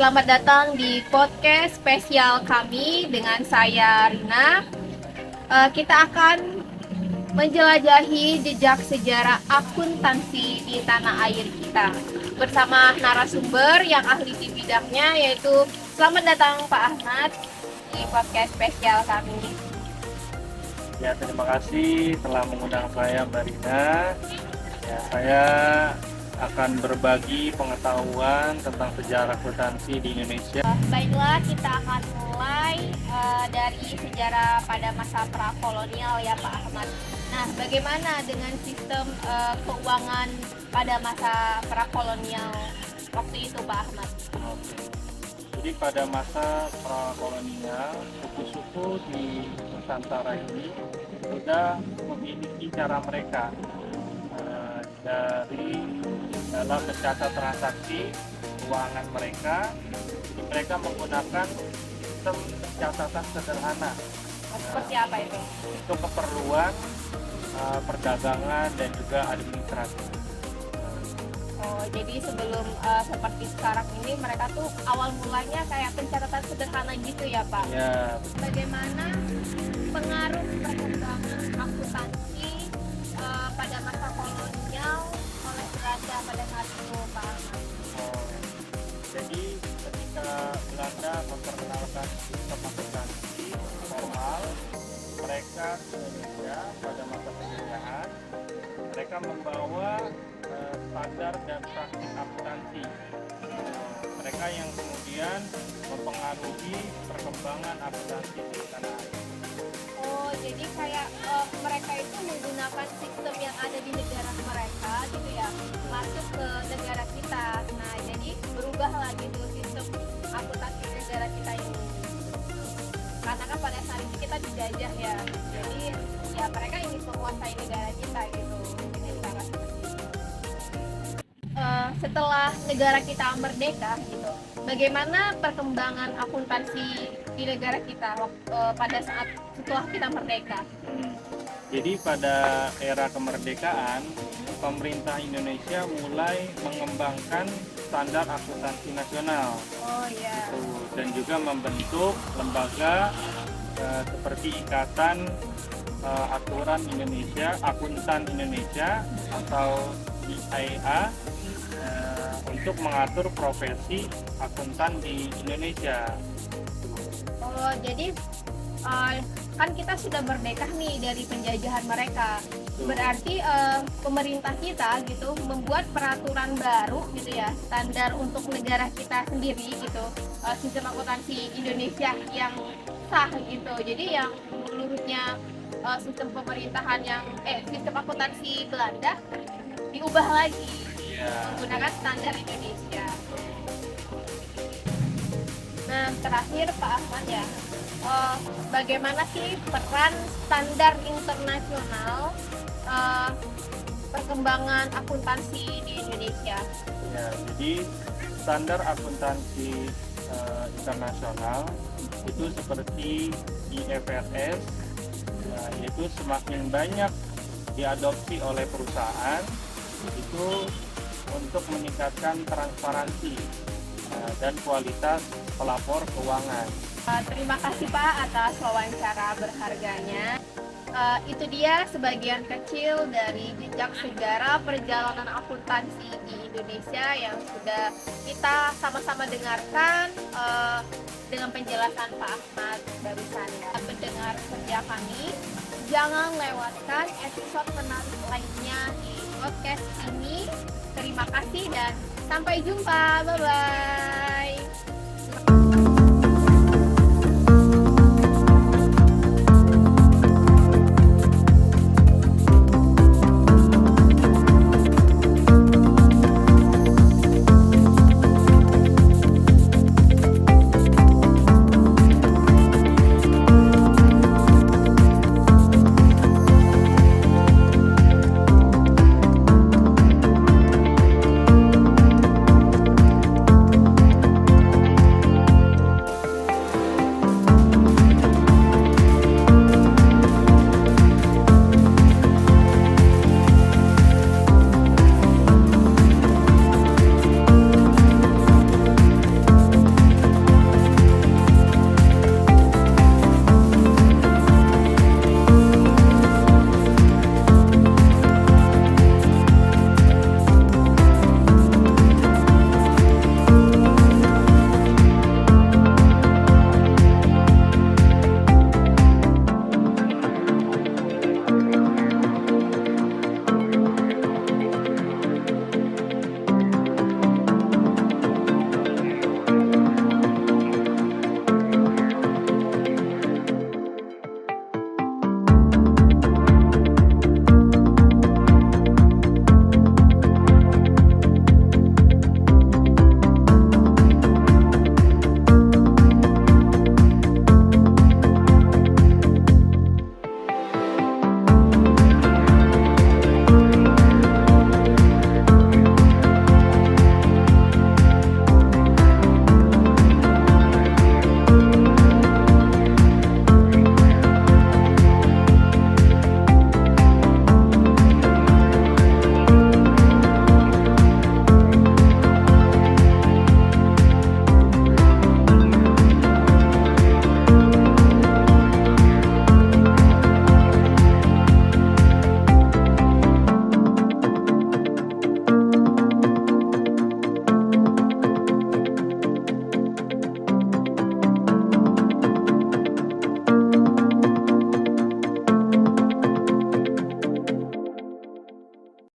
Selamat datang di podcast spesial kami dengan saya Rina. Kita akan menjelajahi jejak sejarah akuntansi di tanah air kita bersama narasumber yang ahli di bidangnya, yaitu selamat datang Pak Ahmad di podcast spesial kami. Ya, terima kasih telah mengundang saya, Mbak Rina. Ya, saya akan berbagi pengetahuan tentang sejarah akuntansi di Indonesia. Baiklah, kita akan mulai dari sejarah pada masa prakolonial ya Pak Ahmad. Nah, bagaimana dengan sistem keuangan pada masa prakolonial waktu itu Pak Ahmad? Oke. Jadi pada masa prakolonial, suku-suku di Nusantara ini sudah memiliki cara mereka dari dalam mencatat transaksi keuangan mereka. Jadi mereka menggunakan sistem catatan sederhana Seperti apa itu? untuk keperluan perdagangan dan juga administrasi. Oh, jadi sebelum seperti sekarang ini mereka tuh awal mulanya kayak pencatatan sederhana gitu ya Pak? Ya, Bagaimana pengaruh perkembangan akuntansi pada masa kolonial oleh Belanda pada saat itu Pak Ahmad? oh, jadi ketika Belanda memperkenalkan sistem akuntansi formal, mereka di Indonesia pada masa penjajahan, mereka membawa standar dan praktik akuntansi. Mereka yang kemudian mempengaruhi perkembangan akuntansi di tanah air. Oh, jadi kayak mereka itu menggunakan sistem yang ada di negara mereka gitu ya, masuk ke negara kita. Nah, jadi berubah lagi tuh sistem akuntansi negara kita ini. Karena kan pada saat itu kita dijajah ya, jadi ya mereka ingin menguasai negara kita gitu. Jadi cara seperti itu. Setelah negara kita merdeka gitu, bagaimana perkembangan akuntansi di negara kita pada saat setelah kita merdeka? Jadi pada era kemerdekaan, pemerintah Indonesia mulai mengembangkan standar akuntansi nasional. Oh iya. Dan juga membentuk lembaga seperti Ikatan Aturan Indonesia, Akuntan Indonesia atau IAA untuk mengatur profesi akuntan di Indonesia. Oh, jadi kan kita sudah merdeka nih dari penjajahan mereka. Berarti pemerintah kita gitu membuat peraturan baru gitu ya, standar untuk negara kita sendiri gitu, sistem akuntansi Indonesia yang sah gitu. Jadi yang menurutnya sistem pemerintahan yang sistem akuntansi Belanda diubah lagi menggunakan standar Indonesia. Nah, terakhir Pak Ahmad ya, bagaimana sih peran standar internasional perkembangan akuntansi di Indonesia? Ya, jadi standar akuntansi internasional itu seperti IFRS, yaitu semakin banyak diadopsi oleh perusahaan itu untuk meningkatkan transparansi dan kualitas pelapor keuangan. Terima kasih Pak atas wawancara berharganya. Itu dia sebagian kecil dari jejak sejarah perjalanan akuntansi di Indonesia yang sudah kita sama-sama dengarkan dengan penjelasan Pak Ahmad barusan ya. Pendengar setia kami, jangan lewatkan episode menarik lainnya di podcast ini. Terima kasih dan sampai jumpa. Bye-bye.